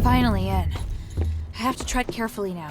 Finally in. I have to tread carefully now.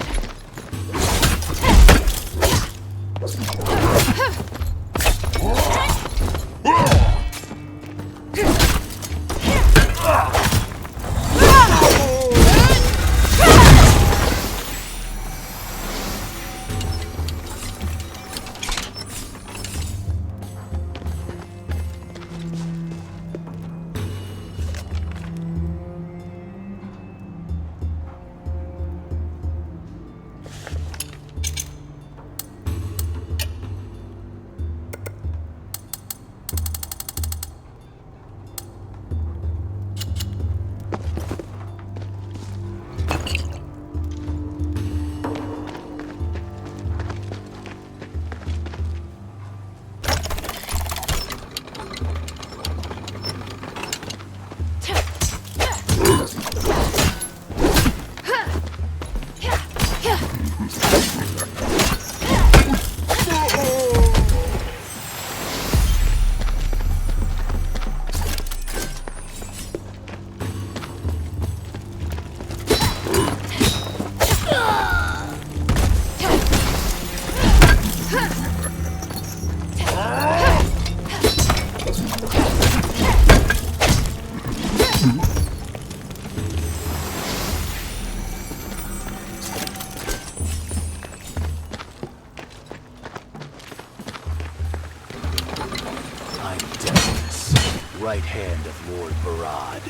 Right hand of Lord Baraad.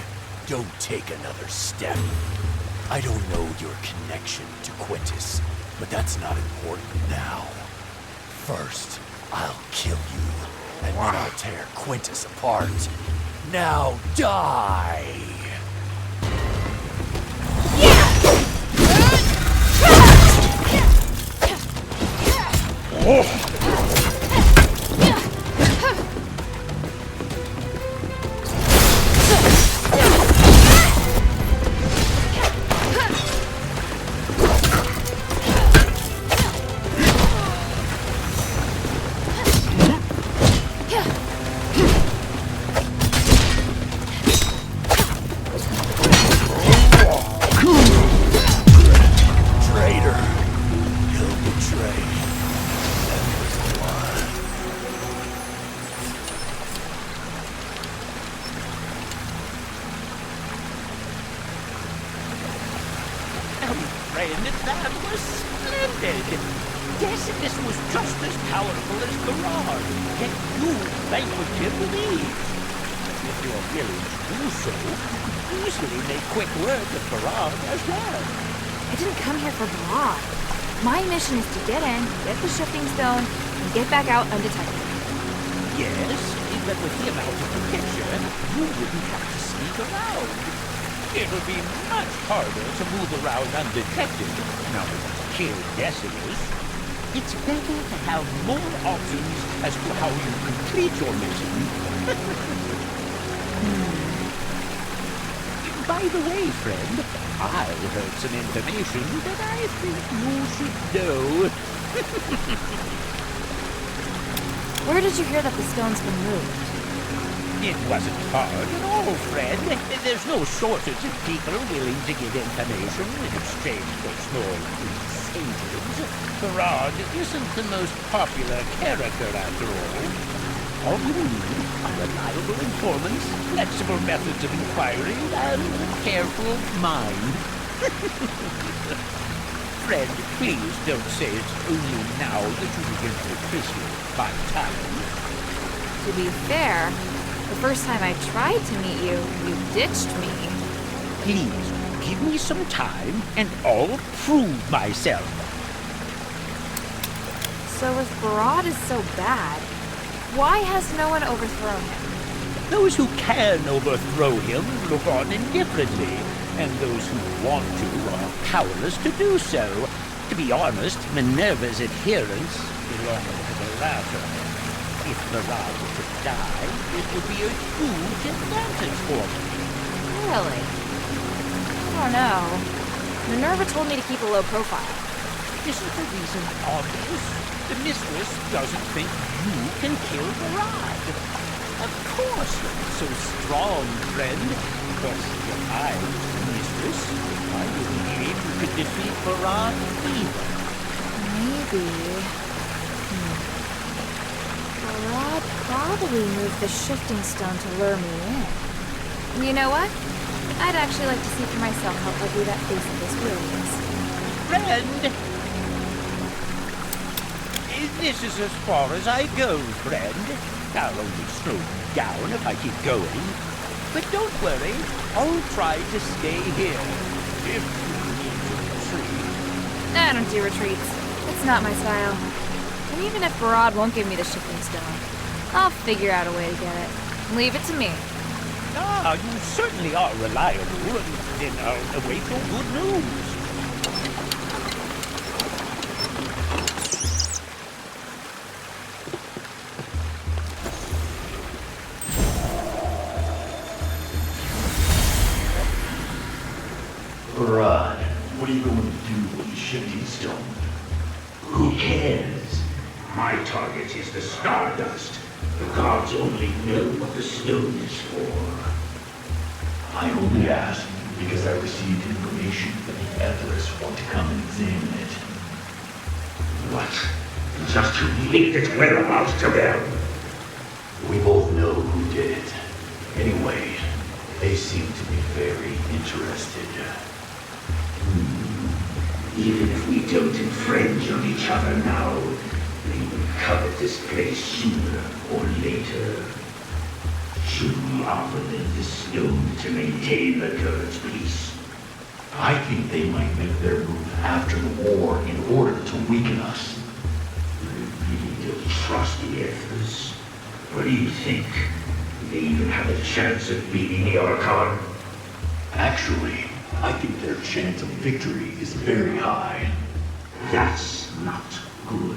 Don't take another step. I don't know your connection to Quintus, but that's not important now. First, I'll kill you, and then I'll tear Quintus apart. Now die! Oh. That was splendid! Decimus was just as powerful as Baraad, yet you vanquished him with ease. If you're willing to do so, easily make quick work of Baraad as well. I didn't come here for Baraad. My mission is to get in, get the shifting stone, and get back out undetected. Yes, but with the amount of protection, you wouldn't have to sneak around. It'll be much harder to move around undetected now that you've killed Decimus. It's better to have more options as to how you complete your mission. By the way, friend, I heard some information that I think you should know. Where did you hear that the stone's been moved? It wasn't hard at all, friend. There's no shortage of people willing to give information in exchange for small incentives. Baraad isn't the most popular character, after all. All you need are reliable informants, flexible methods of inquiry, and a careful mind. Friend, please don't say it's only now that you begin to appreciate my talent. To be fair, the first time I tried to meet you, you ditched me. Please, give me some time, and I'll prove myself. So if Baraad is so bad, why has no one overthrown him? Those who can overthrow him look on indifferently, and those who want to are powerless to do so. To be honest, Minerva's adherents belong to the latter. If Baraad were to die, it would be a huge advantage for me. Really? I don't know. Minerva told me to keep a low profile. Isn't the reason obvious? The mistress doesn't think you can kill Baraad. Of course you're not so strong, friend. Because if I was the mistress, I wouldn't believe you could defeat Baraad either. Maybe. Baraad probably moved the shifting stone to lure me in. You know what? I'd actually like to see for myself how ugly that face of his really is. Friend! This is as far as I go, friend. I'll only slow you down if I keep going. But don't worry, I'll try to stay here. If you need to retreat. I don't do retreats. It's not my style. And even if Baraad won't give me the shifting stone, I'll figure out a way to get it. Leave it to me. Ah, you certainly are reliable. Then I'll await your good news. Baraad, what are you going to do with the shifting stone? Who cares? My target is the stardust. The gods only know what the stone is for. I only asked because I received information that the Etherists want to come and examine it. What? Just to leak its whereabouts to them? We both know who did it. Anyway, they seem to be very interested. Even if we don't infringe on each other now, they will covet this place sooner or later. Should we offer them the stone to maintain the Kurds' peace? I think they might make their move after the war in order to weaken us. I really don't trust the Ethers. What do you think? They even have a chance of beating the Archon? Actually, I think their chance of victory is very high. That's not good.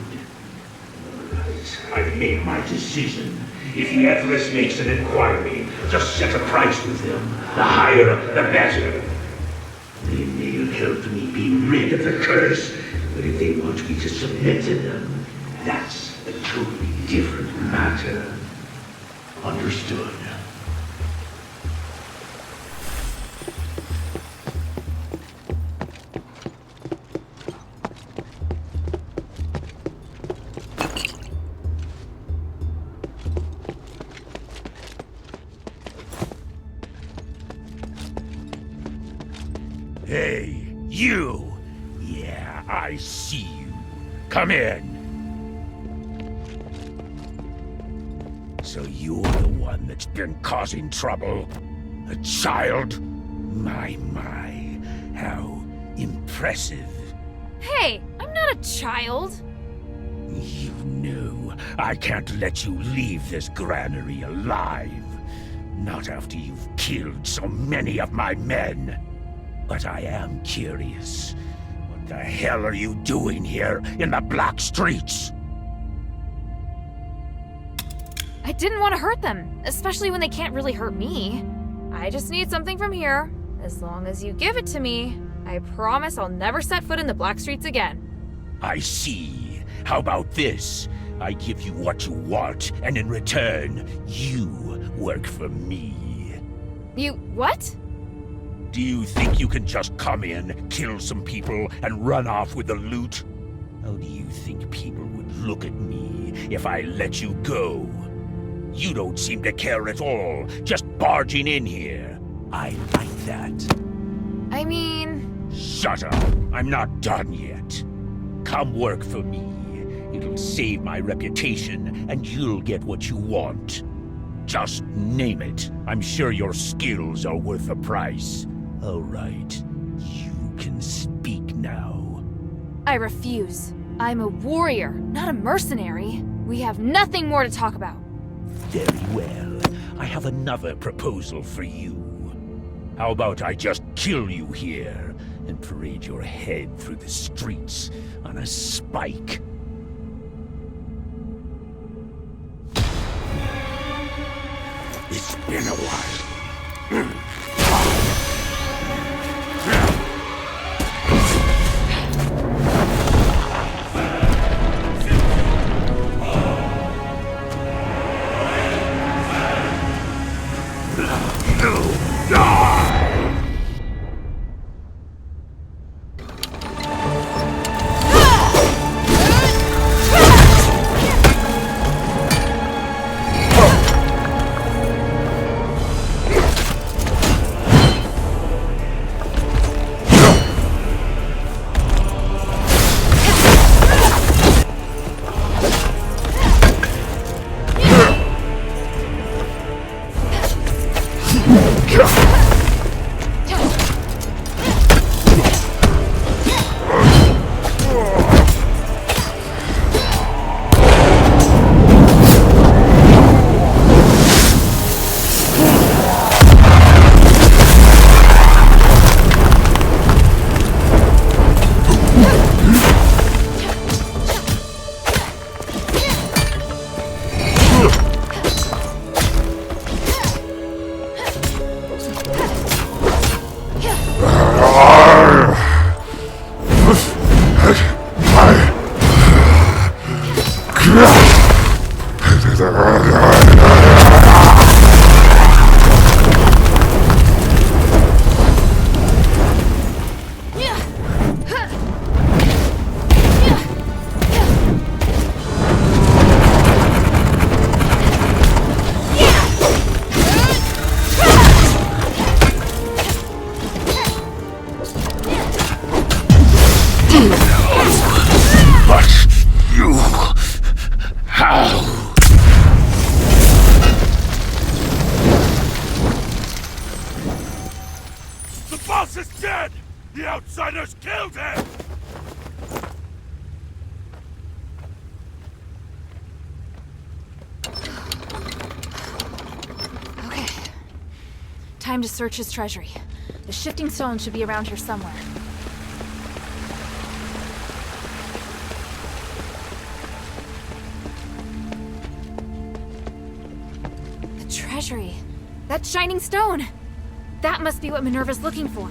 Alright, I've made my decision. If the Everest makes an inquiry, just set a price with them. The higher, the better. Then they'll help me be rid of the curse. But if they want me to submit to them, that's a totally different matter. Understood. Hey, you! Yeah, I see you. Come in. So you're the one that's been causing trouble? A child? My, how impressive. Hey, I'm not a child. You knew. I can't let you leave this granary alive. Not after you've killed so many of my men. But I am curious. What the hell are you doing here in the black streets? I didn't want to hurt them, especially when they can't really hurt me. I just need something from here. As long as you give it to me, I promise I'll never set foot in the black streets again. I see. How about this? I give you what you want, and in return, you work for me. You what? Do you think you can just come in, kill some people, and run off with the loot? How do you think people would look at me if I let you go? You don't seem to care at all, just barging in here. I like that. I mean... Shut up! I'm not done yet. Come work for me. It'll save my reputation, and you'll get what you want. Just name it. I'm sure your skills are worth the price. All right, you can speak now. I refuse. I'm a warrior, not a mercenary. We have nothing more to talk about. Very well. I have another proposal for you. How about I just kill you here and parade your head through the streets on a spike? It's been a while. boss is dead! The outsiders killed him! Okay. Time to search his treasury. The shifting stone should be around here somewhere. The treasury. That shining stone! That must be what Minerva's looking for.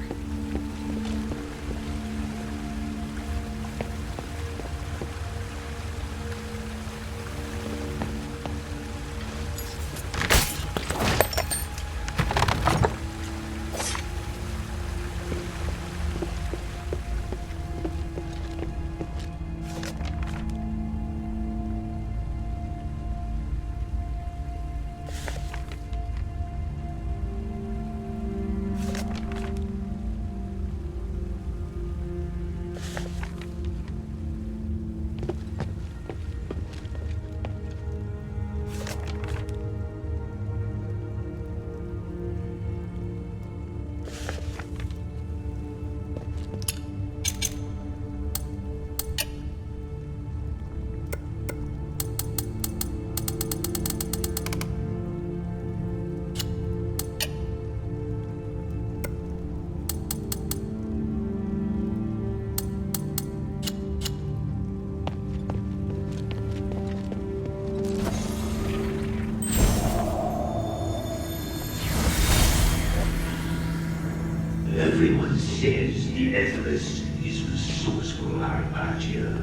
Everyone says the Asterigos is resourceful, Hypatia.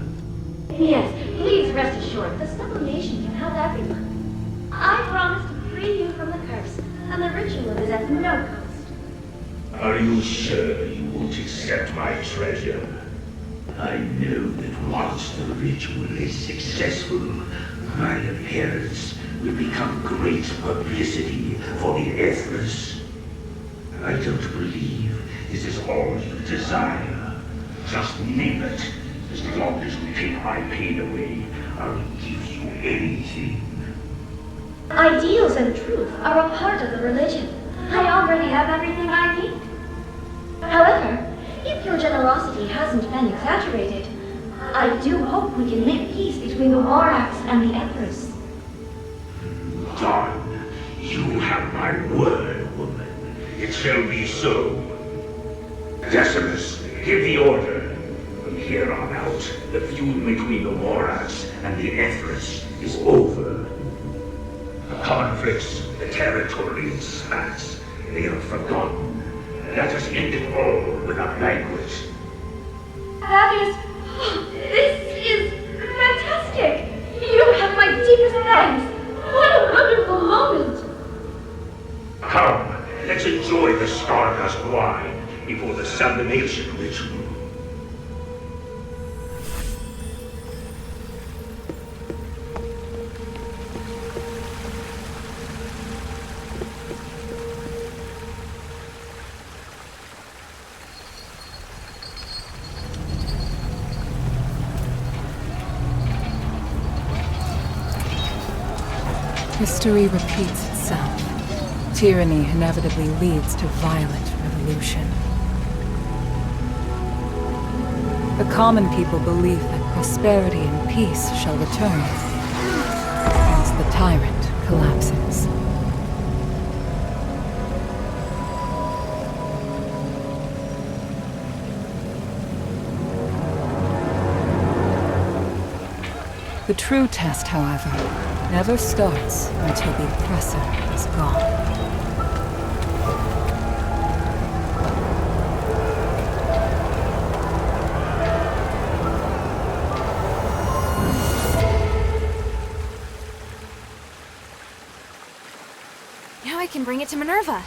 Yes, please rest assured, the sublimation can help everyone. I promise to free you from the curse, and the ritual is at no cost. Are you sure you won't accept my treasure? I know that once the ritual is successful, my appearance will become great publicity for the Asterigos. I don't believe this is all you desire. Just name it. As long as you take my pain away, I'll give you anything. Ideals and truth are a part of the religion. I already have everything I need. However, if your generosity hasn't been exaggerated, I do hope we can make peace between the Warax and the Empress. Done. You have My word, woman. It shall be so. Decimus, give the order. From here on out, the feud between the Morads and the Ethris is over. The conflicts, the territorial spats, they are forgotten. Let us end it all with a banquet. This is fantastic! You have my deepest thanks! What a wonderful moment! Come, let's enjoy the Stardust wine before the sublimation ritual. History repeats itself. Tyranny inevitably leads to violent revolution. The common people believe that prosperity and peace shall return as the tyrant collapses. The true test, however, never starts until the oppressor is gone. Now I can bring it to Minerva.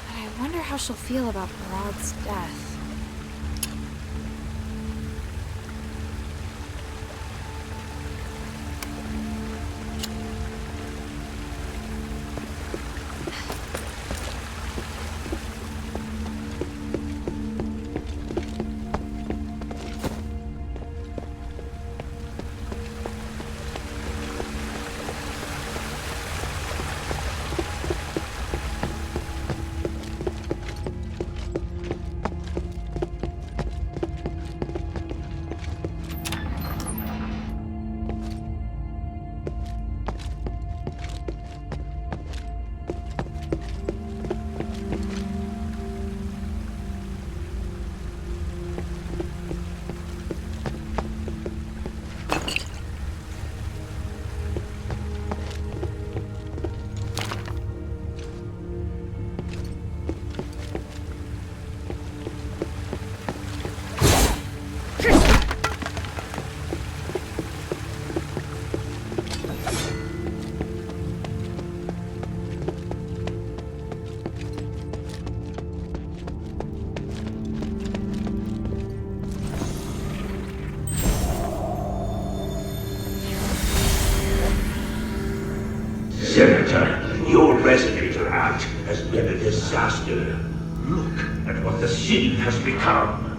But I wonder how she'll feel about Baraad's death. Senator, your resonator act has been a disaster. Look at what the city has become.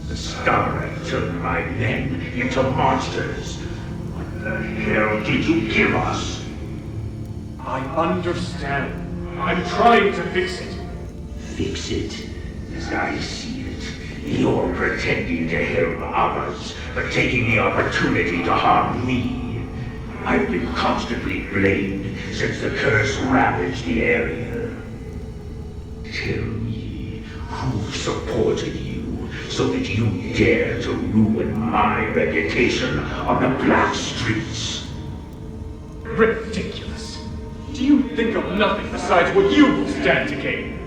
The Starlight turned my men into monsters. What the hell did you give us? I understand. I'm trying to fix it. Fix it? As I see it, you're pretending to help others, but taking the opportunity to harm me. I've been constantly blamed since the curse ravaged the area. Tell me, who supported you so that you dare to ruin my reputation on the Black Streets? Ridiculous. Do you think of nothing besides what you will stand to gain?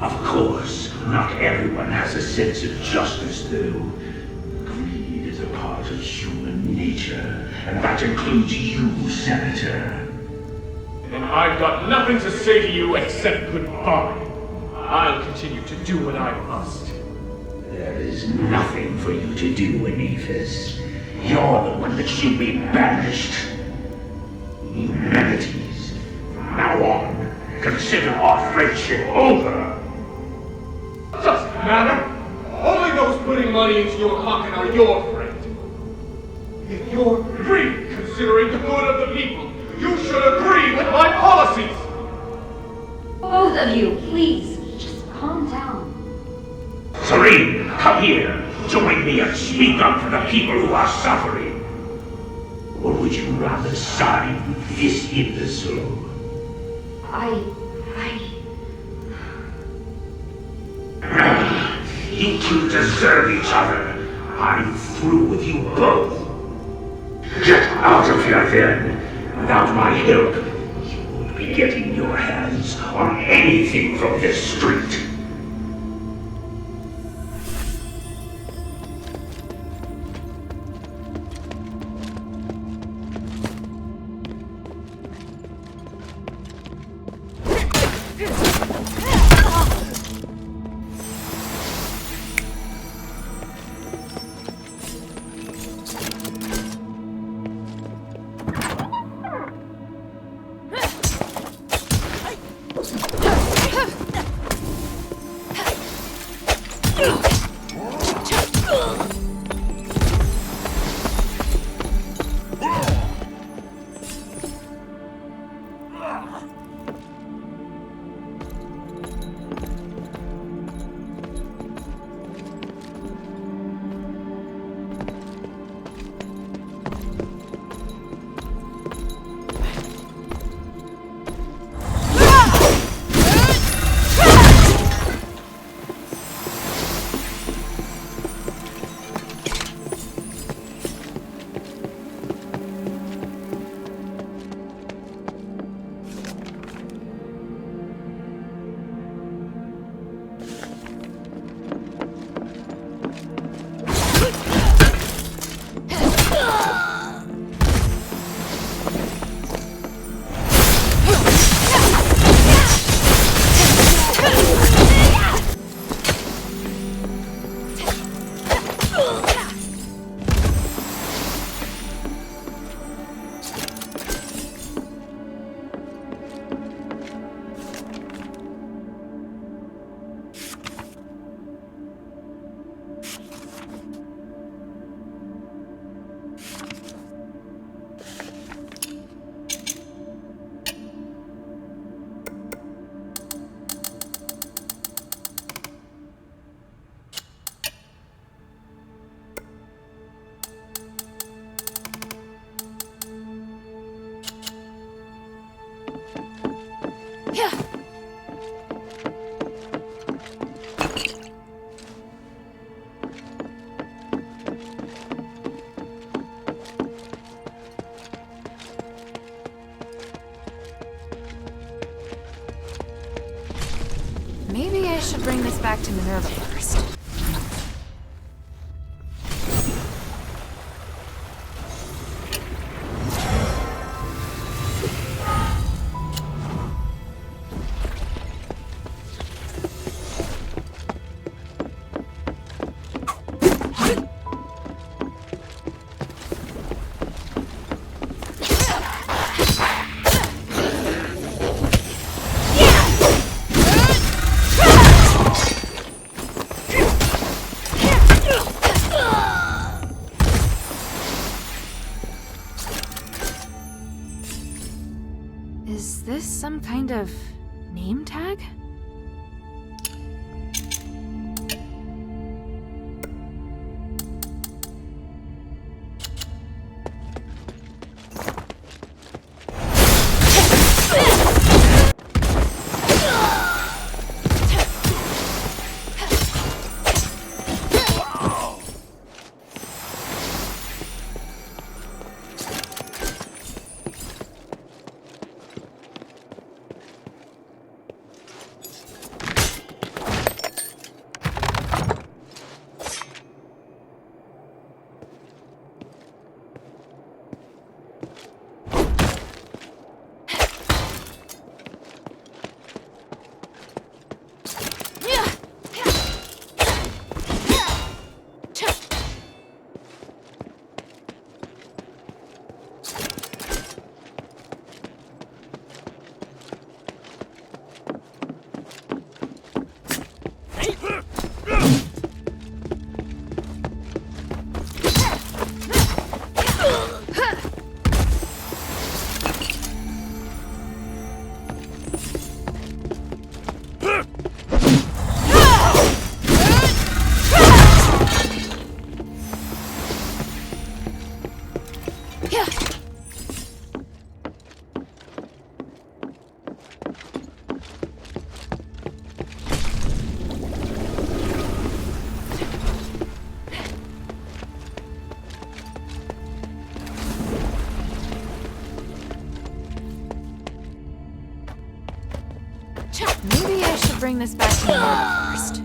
Of course, not everyone has a sense of justice, though. Greed is a part of human nature, and that includes you, Senator. Then I've got nothing to say to you except goodbye. I'll continue to do what I must. There is nothing for you to do, Anephis. You're the one that should be banished. Humanities. From now on, consider our friendship over. Doesn't matter. Only those putting money into your pocket are your friend. If you're really considering the good of the people, you should agree with my policies. Both of you, please, just calm down. Serene, come here. Join me and speak up for the people who are suffering. Or would you rather side with this imbecile? You two deserve each other. I'm through with you both. Get out of here then. Without my help, you won't be getting your hands on anything from this street. Maybe I should bring this back to Minerva first. Is this some kind of name tag? bring this back to Minerva first.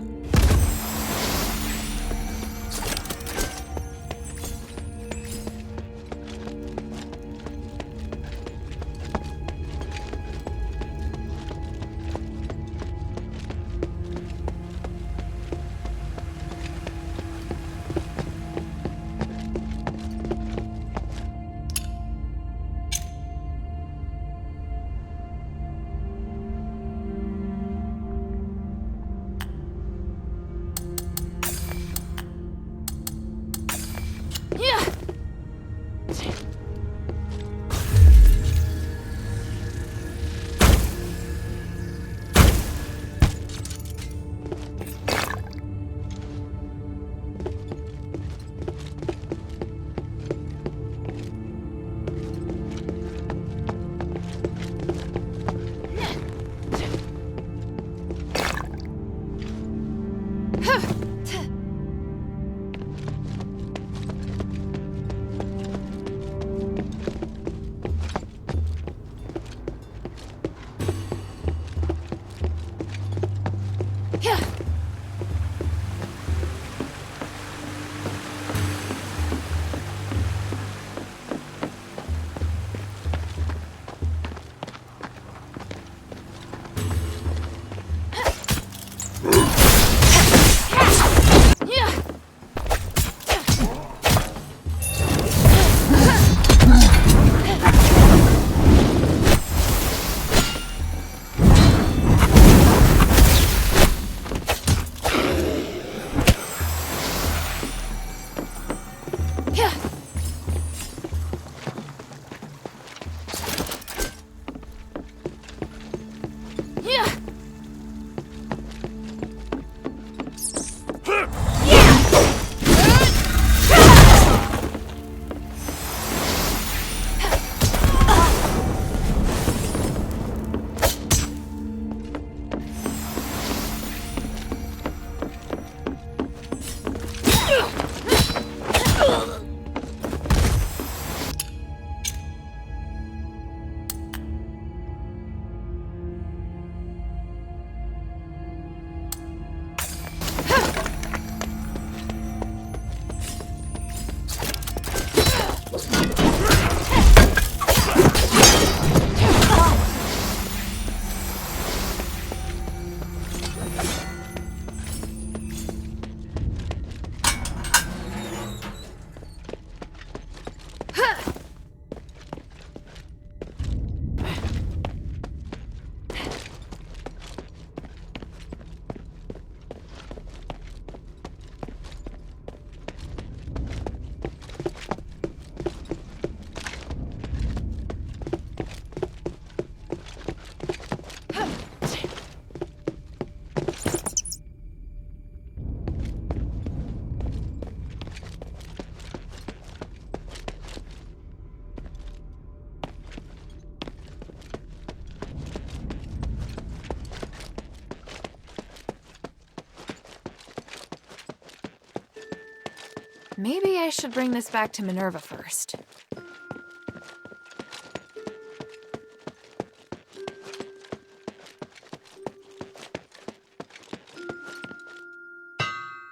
Maybe I should bring this back to Minerva first.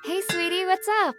Hey, sweetie, what's up?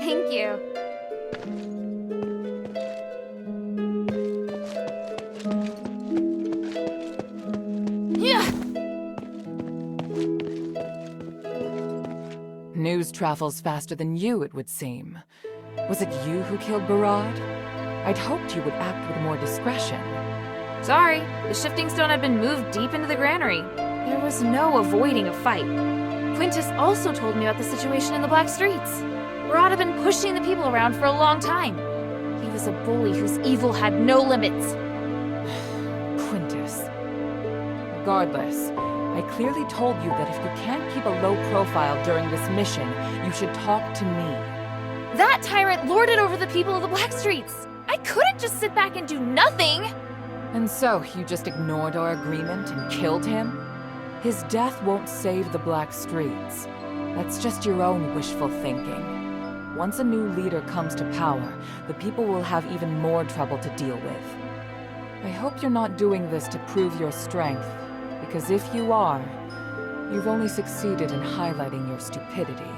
Thank you. News travels faster than you, it would seem. Was it you who killed Baraad? I'd hoped you would act with more discretion. Sorry, the shifting stone had been moved deep into the granary. There was no avoiding a fight. Quintus also told me about the situation in the Black Streets. Baraad had been pushing the people around for a long time. He was a bully whose evil had no limits. Quintus. Regardless, I clearly told you that if you can't keep a low profile during this mission, you should talk to me. That tyrant lorded over the people of the Black Streets. I couldn't just sit back and do nothing. And so, you just ignored our agreement and killed him? His death won't save the Black Streets. That's just your own wishful thinking. Once a new leader comes to power, the people will have even more trouble to deal with. I hope you're not doing this to prove your strength, because if you are, you've only succeeded in highlighting your stupidity.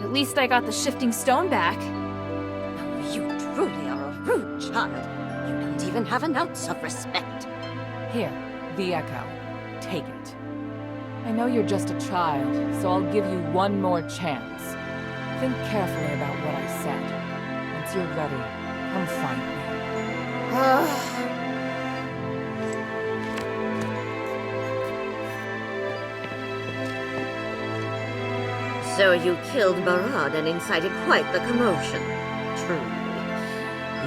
At least I got the shifting stone back. Oh, you truly are a rude child. You don't even have an ounce of respect. Here, the Echo. Take it. I know you're just a child, so I'll give you one more chance. Think carefully about what I said. Once you're ready, come find me. So you killed Baraad and incited quite the commotion. Truly.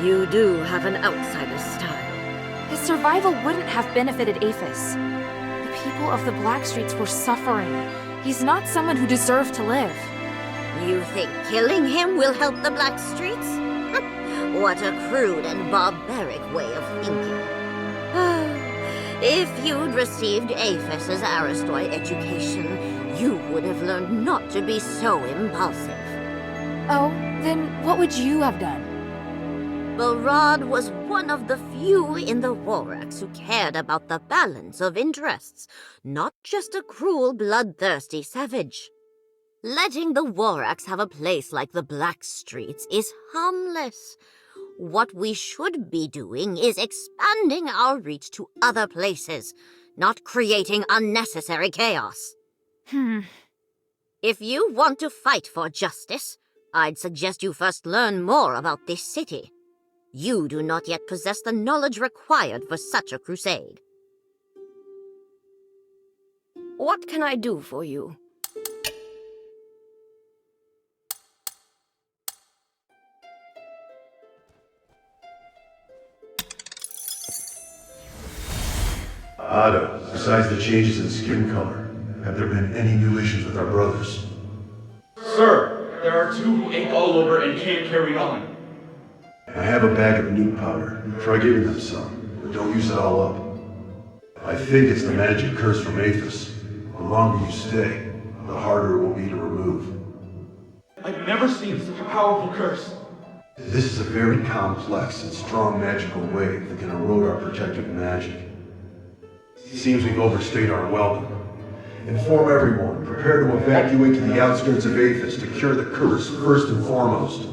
You do have an outsider's style. His survival wouldn't have benefited Aphis. The people of the Black Streets were suffering. He's not someone who deserved to live. You think killing him will help the Black Streets? What a crude and barbaric way of thinking. If you'd received Aphis's Aristoi education, you would have learned not to be so impulsive. Oh, then what would you have done? Baraad was one of the few in the Warax who cared about the balance of interests, not just a cruel, bloodthirsty savage. Letting the Warax have a place like the Black Streets is harmless. What we should be doing is expanding our reach to other places, not creating unnecessary chaos. If you want to fight for justice, I'd suggest you first learn more about this city. You do not yet possess the knowledge required for such a crusade. What can I do for you? Otto, besides the changes in skin color, have there been any new issues with our brothers? Sir, there are two who ache all over and can't carry on. I have a bag of nuke powder. Try giving them some, but don't use it all up. I think it's the magic curse from Aphis. The longer you stay, the harder it will be to remove. I've never seen such a powerful curse. This is a very complex and strong magical wave that can erode our protective magic. Seems we've overstayed our welcome. Inform everyone, prepare to evacuate to the outskirts of Aphis to cure the curse first and foremost.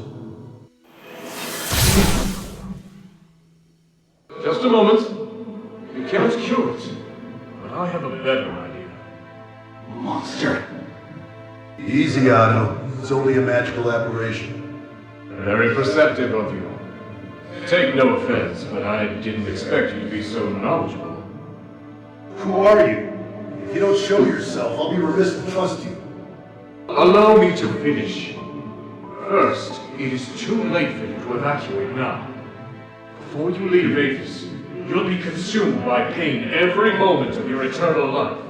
Just a moment. You can't cure it, but I have a better idea. Monster. Easy, Otto. It's only a magical aberration. Very perceptive of you. Take no offense, but I didn't expect you to be so knowledgeable. Who are you? If you don't show yourself, I'll be remiss to trust you. Allow me to finish. First, it is too late for you to evacuate now. Before you leave Aphis, you'll be consumed by pain every moment of your eternal life.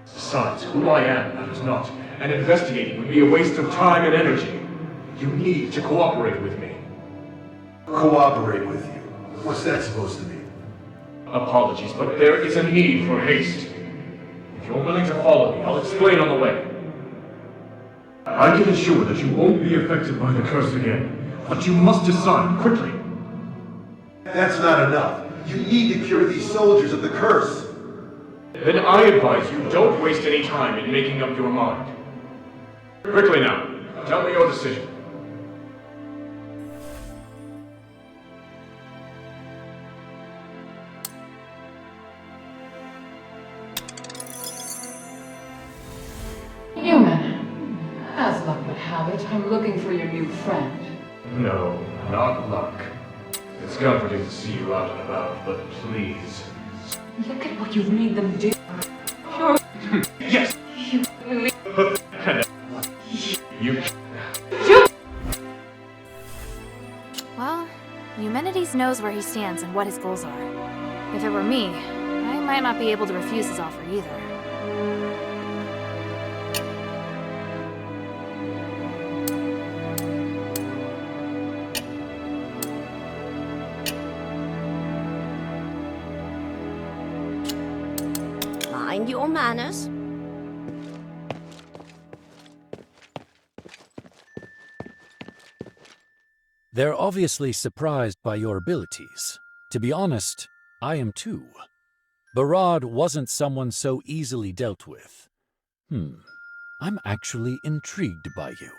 Besides, who I am matters not, and investigating would be a waste of time and energy. You need to cooperate with me. Cooperate with you? What's that supposed to mean? Apologies, but there is a need for haste. If you're willing to follow me, I'll explain on the way. I can ensure that you won't be affected by the curse again, but you must decide quickly. That's not enough. You need to cure these soldiers of the curse. Then I advise you don't waste any time in making up your mind. Quickly now, tell me your decision. Human. As luck would have it, I'm looking for your new friend. No, not luck. It's comforting to see you out and about, but please. Look at what you've made them do. Yes! You... Well, Eumenides knows where he stands and what his goals are. If it were me, I might not be able to refuse his offer either. Mind your manners. They're obviously surprised by your abilities. To be honest, I am too. Baraad wasn't someone so easily dealt with. I'm actually intrigued by you.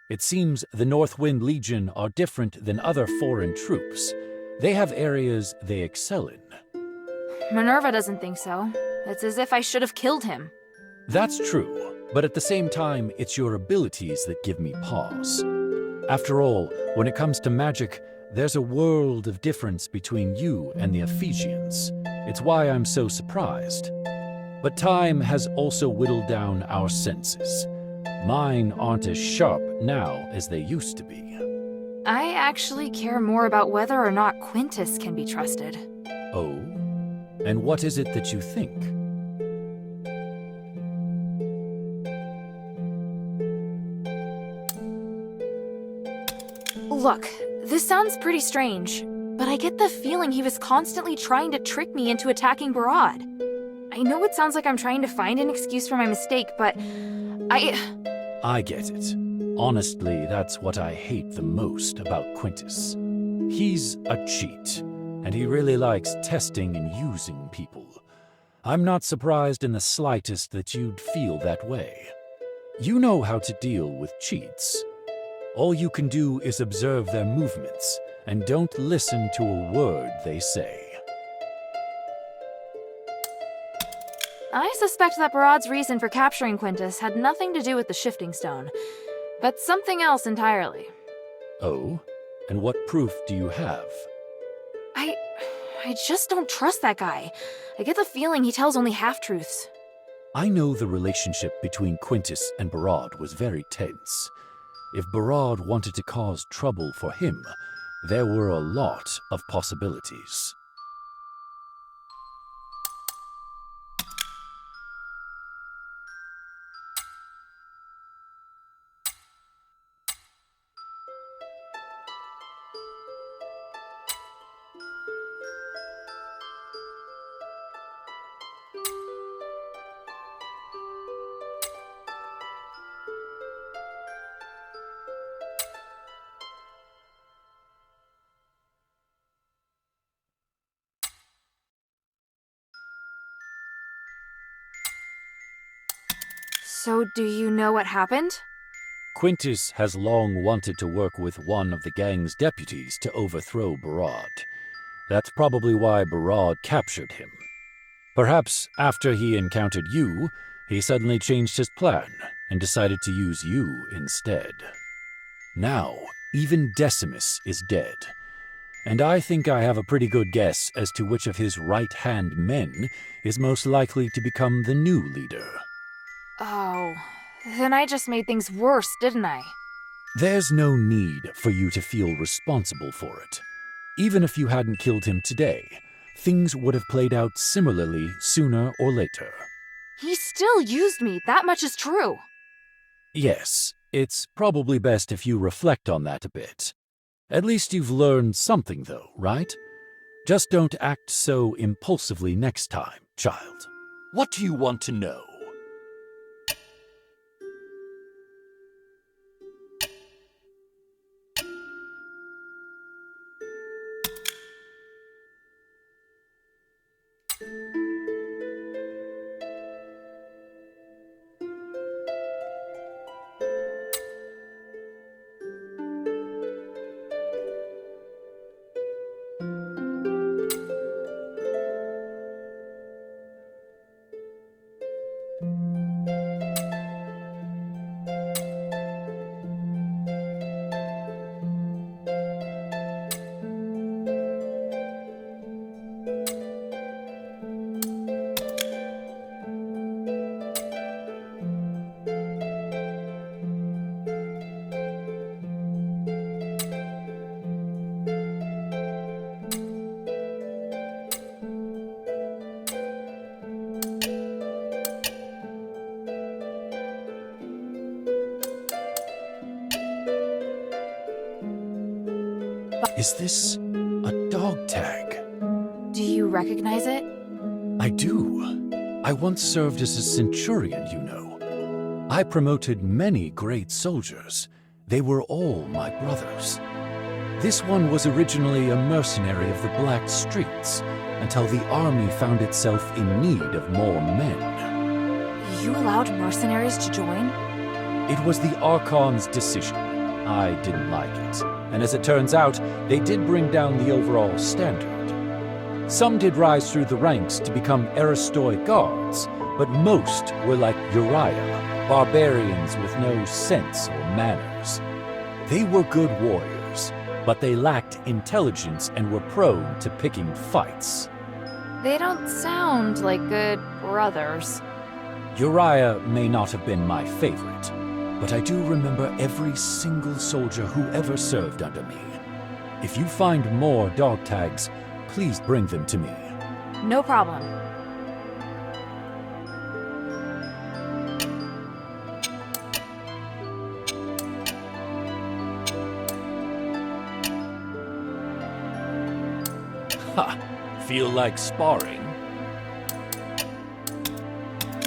It seems the Northwind Legion are different than other foreign troops. They have areas they excel in. Minerva doesn't think so. It's as if I should have killed him. That's true, but at the same time, it's your abilities that give me pause. After all, when it comes to magic, there's a world of difference between you and the Ephesians. It's why I'm so surprised. But time has also whittled down our senses. Mine aren't as sharp now as they used to be. I actually care more about whether or not Quintus can be trusted. Oh? And what is it that you think? Look, this sounds pretty strange, but I get the feeling he was constantly trying to trick me into attacking Baraad. I know it sounds like I'm trying to find an excuse for my mistake, but I get it. Honestly, that's what I hate the most about Quintus. He's a cheat, and he really likes testing and using people. I'm not surprised in the slightest that you'd feel that way. You know how to deal with cheats. All you can do is observe their movements, and don't listen to a word they say. I suspect that Baraad's reason for capturing Quintus had nothing to do with the shifting stone, but something else entirely. Oh? And what proof do you have? I just don't trust that guy. I get the feeling he tells only half-truths. I know the relationship between Quintus and Baraad was very tense. If Baraad wanted to cause trouble for him, there were a lot of possibilities. So do you know what happened? Quintus has long wanted to work with one of the gang's deputies to overthrow Baraad. That's probably why Baraad captured him. Perhaps after he encountered you, he suddenly changed his plan and decided to use you instead. Now, even Decimus is dead, and I think I have a pretty good guess as to which of his right-hand men is most likely to become the new leader. Oh, then I just made things worse, didn't I? There's no need for you to feel responsible for it. Even if you hadn't killed him today, things would have played out similarly sooner or later. He still used me, that much is true. Yes, it's probably best if you reflect on that a bit. At least you've learned something though, right? Just don't act so impulsively next time, child. What do you want to know? Is this a dog tag? Do you recognize it? I do. I once served as a centurion, you know. I promoted many great soldiers. They were all my brothers. This one was originally a mercenary of the Black Streets, until the army found itself in need of more men. You allowed mercenaries to join? It was the Archon's decision. I didn't like it, and as it turns out, they did bring down the overall standard. Some did rise through the ranks to become Aristoi guards, but most were like Uriah, barbarians with no sense or manners. They were good warriors, but they lacked intelligence and were prone to picking fights. They don't sound like good brothers. Uriah may not have been my favorite, but I do remember every single soldier who ever served under me. If you find more dog tags, please bring them to me. No problem. Ha! Feel like sparring?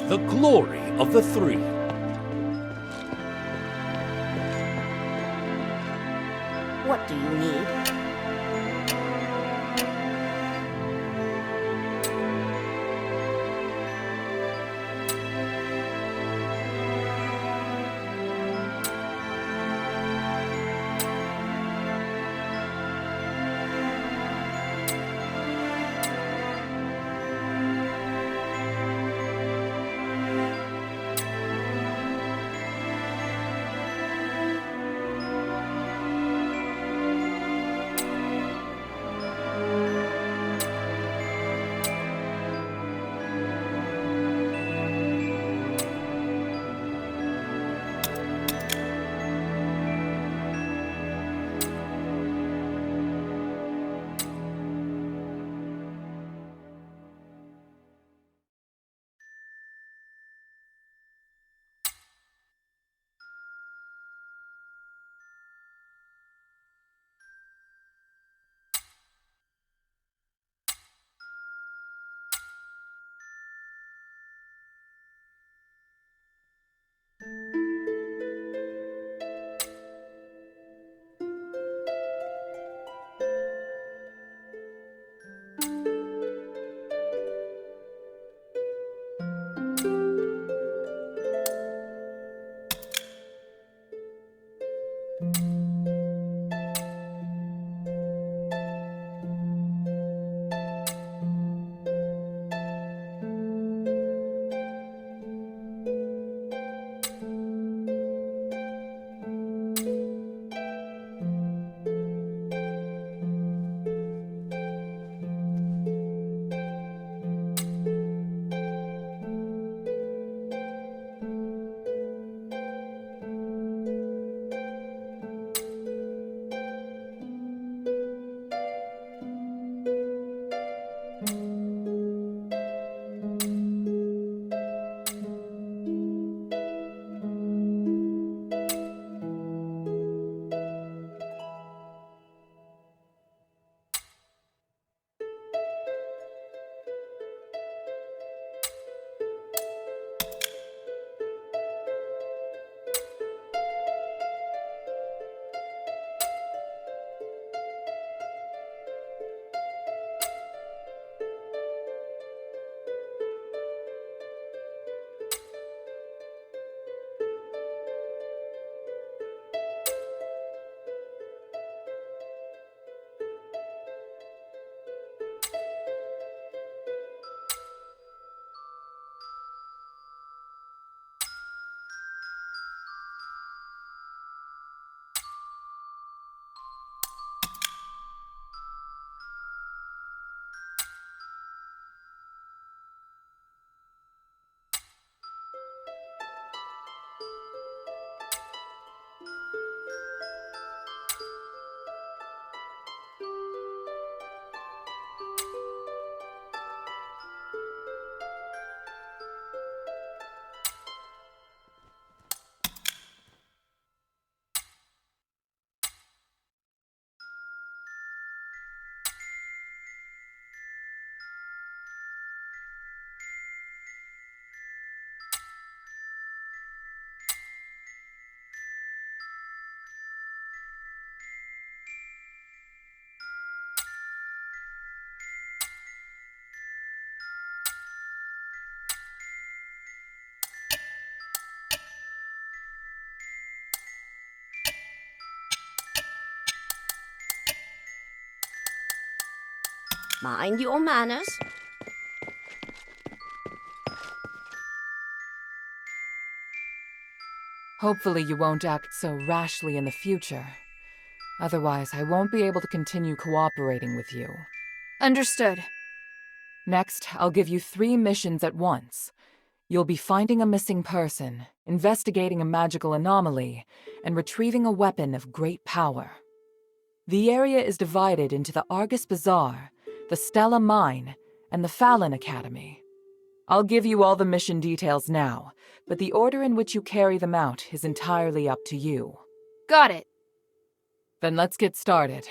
The glory of the three. What do you need? Mind your manners. Hopefully you won't act so rashly in the future. Otherwise, I won't be able to continue cooperating with you. Understood. Next, I'll give you 3 missions at once. You'll be finding a missing person, investigating a magical anomaly, and retrieving a weapon of great power. The area is divided into the Argus Bazaar, the Stella Mine, and the Fallon Academy. I'll give you all the mission details now, but the order in which you carry them out is entirely up to you. Got it. Then let's get started.